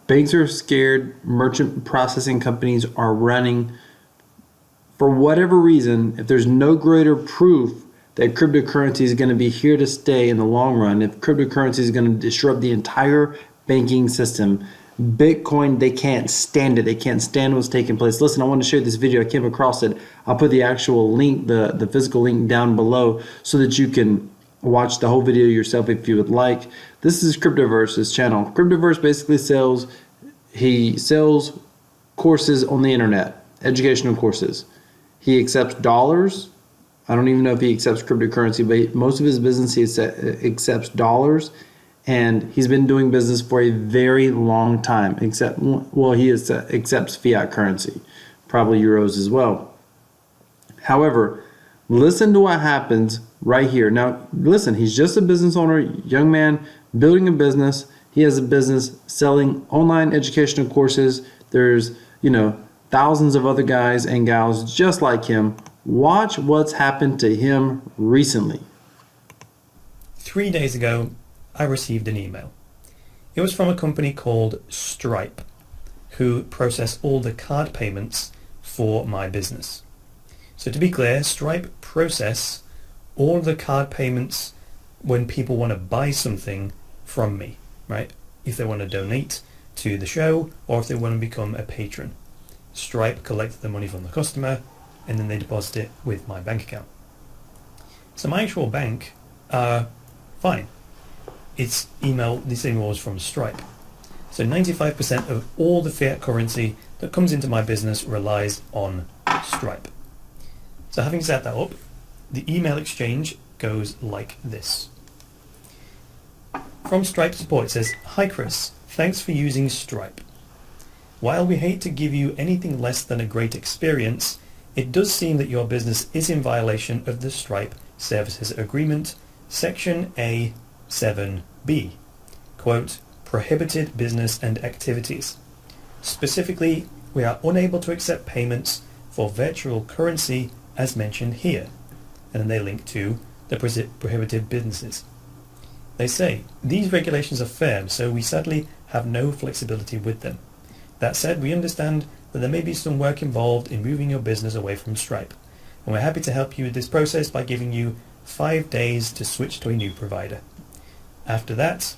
Banks are scared. Merchant processing companies are running. For whatever reason, if there's no greater proof that cryptocurrency is going to be here to stay in the long run, if cryptocurrency is going to disrupt the entire banking system, Bitcoin, they can't stand it. They can't stand what's taking place. Listen, I want to share this video. I came across it. I'll put the actual link, the physical link down below so that you can watch the whole video yourself if you would like. This is Cryptoverse's channel. Cryptoverse basically sells courses on the internet, educational courses. He accepts dollars. I don't even know if he accepts cryptocurrency, but most of his business he accepts dollars. And he's been doing business for a very long time, he accepts fiat currency, probably euros as well. However, listen to what happens right here. Now, listen, he's just a business owner, young man, building a business. He has a business selling online educational courses. There's, thousands of other guys and gals just like him. Watch what's happened to him recently. 3 days ago, I received an email. It was from a company called Stripe, who process all the card payments for my business. So to be clear, Stripe process all the card payments when people want to buy something from me, right? If they want to donate to the show or if they want to become a patron. Stripe collects the money from the customer and then they deposit it with my bank account. So my actual bank, fine. This email was from Stripe. So 95% of all the fiat currency that comes into my business relies on Stripe. So having set that up, the email exchange goes like this. From Stripe support it says, "Hi Chris, thanks for using Stripe. While we hate to give you anything less than a great experience, it does seem that your business is in violation of the Stripe Services Agreement, Section A7B, quote, prohibited business and activities. Specifically, we are unable to accept payments for virtual currency as mentioned here." And then they link to the prohibited businesses. They say, "These regulations are firm, so we sadly have no flexibility with them. That said, we understand that there may be some work involved in moving your business away from Stripe, and we're happy to help you with this process by giving you 5 days to switch to a new provider. After that,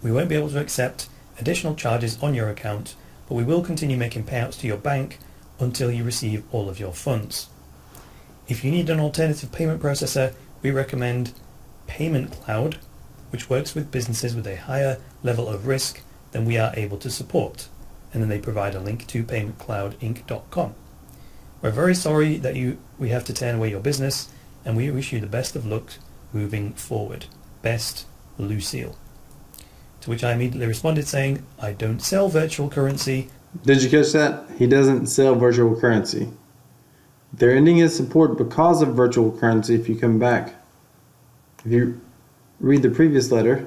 we won't be able to accept additional charges on your account, but we will continue making payouts to your bank until you receive all of your funds. If you need an alternative payment processor, we recommend Payment Cloud, which works with businesses with a higher level of risk than we are able to support." And then they provide a link to paymentcloudinc.com. "We're very sorry that we have to turn away your business, and we wish you the best of luck moving forward. Best, Lucille." To which I immediately responded saying, "I don't sell virtual currency." Did you catch that? He doesn't sell virtual currency. They're ending his support because of virtual currency if you come back. If you read the previous letter,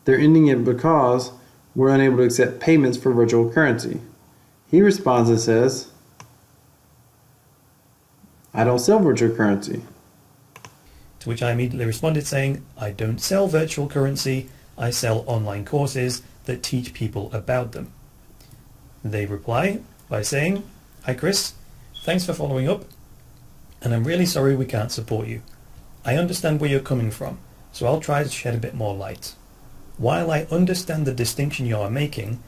they're ending it because we're unable to accept payments for virtual currency. He responds and says, "I don't sell virtual currency." To which I immediately responded saying, "I don't sell virtual currency, I sell online courses that teach people about them." They reply by saying, "Hi Chris, thanks for following up, and I'm really sorry we can't support you. I understand where you're coming from, so I'll try to shed a bit more light. While I understand the distinction you are making,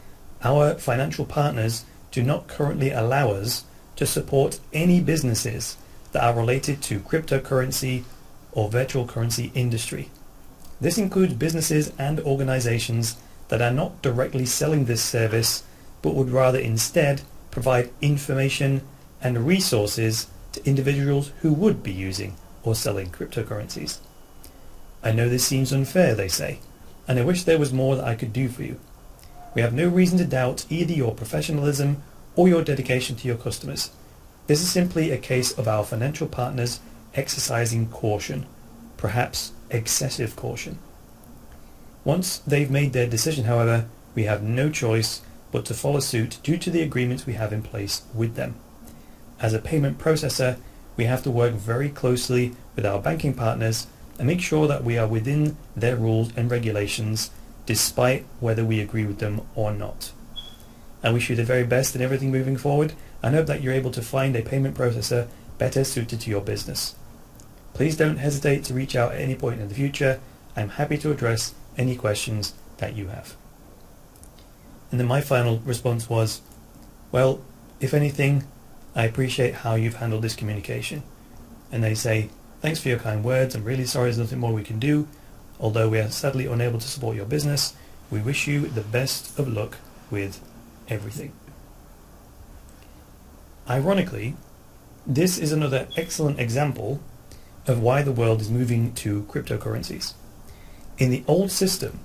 our financial partners do not currently allow us to support any businesses that are related to cryptocurrency or virtual currency industry. This includes businesses and organizations that are not directly selling this service, but would rather instead provide information and resources to individuals who would be using or selling cryptocurrencies. I know this seems unfair," they say, "and I wish there was more that I could do for you. We have no reason to doubt either your professionalism or your dedication to your customers. This is simply a case of our financial partners exercising caution, perhaps excessive caution. Once they've made their decision, however, we have no choice but to follow suit due to the agreements we have in place with them. As a payment processor, we have to work very closely with our banking partners and make sure that we are within their rules and regulations despite whether we agree with them or not. I wish you the very best in everything moving forward, and hope that you're able to find a payment processor better suited to your business. Please don't hesitate to reach out at any point in the future. I'm happy to address any questions that you have. And then my final response was, well, if anything, I appreciate how you've handled this communication. And they say, thanks for your kind words. I'm really sorry there's nothing more we can do. Although we are sadly unable to support your business, we wish you the best of luck with everything. Ironically, this is another excellent example of why the world is moving to cryptocurrencies. In the old system,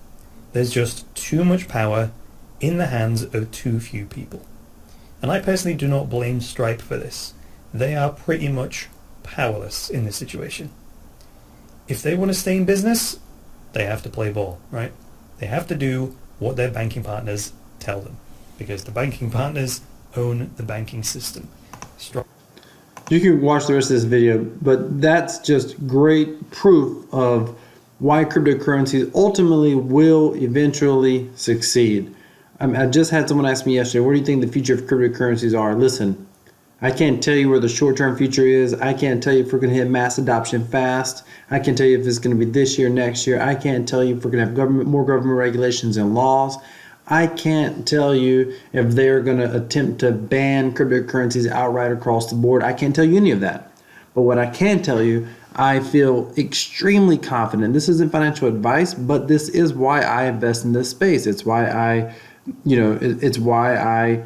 there's just too much power in the hands of too few people. And I personally do not blame Stripe for this. They are pretty much powerless in this situation. If they want to stay in business, they have to play ball, right? They have to do what their banking partners tell them, because the banking partners own the banking system. You can watch the rest of this video, but that's just great proof of why cryptocurrencies ultimately will eventually succeed. I just had someone ask me yesterday, what do you think the future of cryptocurrencies are? Listen, I can't tell you where the short-term future is. I can't tell you if we're going to hit mass adoption fast. I can't tell you if it's going to be this year, next year. I can't tell you if we're going to have more government regulations and laws. I can't tell you if they're going to attempt to ban cryptocurrencies outright across the board. I can't tell you any of that. But what I can tell you, I feel extremely confident. This isn't financial advice, but this is why I invest in this space. It's why it's why I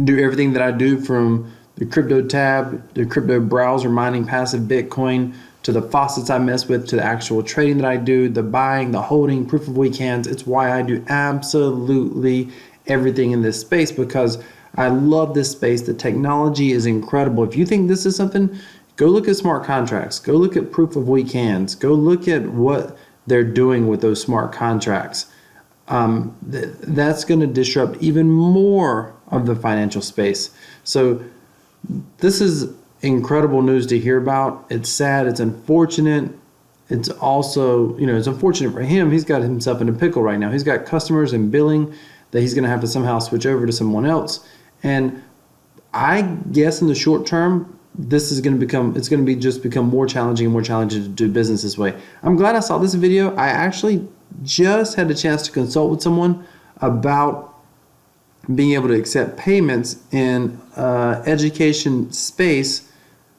do everything that I do, from the crypto tab, the crypto browser, mining passive Bitcoin, to the faucets I mess with, to the actual trading that I do, the buying, the holding, proof of weekends. It's why I do absolutely everything in this space, because I love this space. The technology is incredible. If you think this is something, go look at smart contracts. Go look at proof of weekends. Go look at what they're doing with those smart contracts. That's going to disrupt even more of the financial space. So this is incredible news to hear about. It's sad. It's unfortunate. It's also, it's unfortunate for him. He's got himself in a pickle right now. He's got customers and billing that he's going to have to somehow switch over to someone else. And I guess in the short term, this is going to become more challenging and more challenging to do business this way. I'm glad I saw this video. I actually just had a chance to consult with someone about being able to accept payments in education space,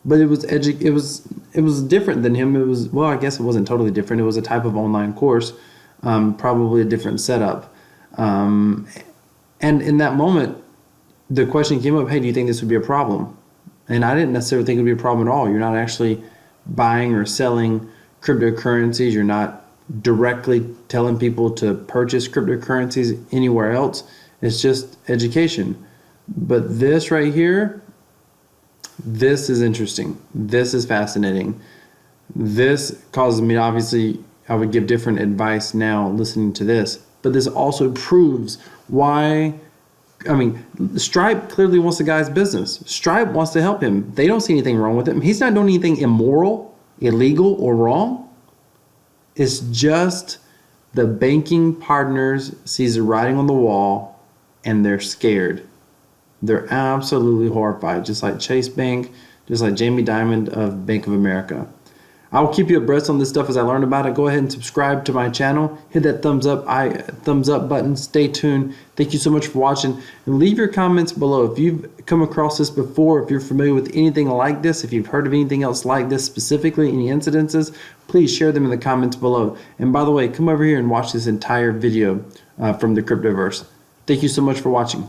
but it was different than him. I guess it wasn't totally different. It was a type of online course, probably a different setup. And in that moment, the question came up, hey, do you think this would be a problem? And I didn't necessarily think it would be a problem at all. You're not actually buying or selling cryptocurrencies. You're not directly telling people to purchase cryptocurrencies anywhere else. It's just education. But this right here, this is interesting. This is fascinating. This causes me, obviously, I would give different advice now listening to this. But this also proves why, Stripe clearly wants the guy's business. Stripe wants to help him. They don't see anything wrong with him. He's not doing anything immoral, illegal, or wrong. It's just the banking partners sees the writing on the wall and they're scared. They're absolutely horrified, just like Chase Bank, just like Jamie Dimon of Bank of America. I will keep you abreast on this stuff as I learn about it. Go ahead and subscribe to my channel. Hit that thumbs up button. Stay tuned. Thank you so much for watching. And leave your comments below. If you've come across this before, if you're familiar with anything like this, if you've heard of anything else like this specifically, any incidences, please share them in the comments below. And by the way, come over here and watch this entire video from the Cryptoverse. Thank you so much for watching.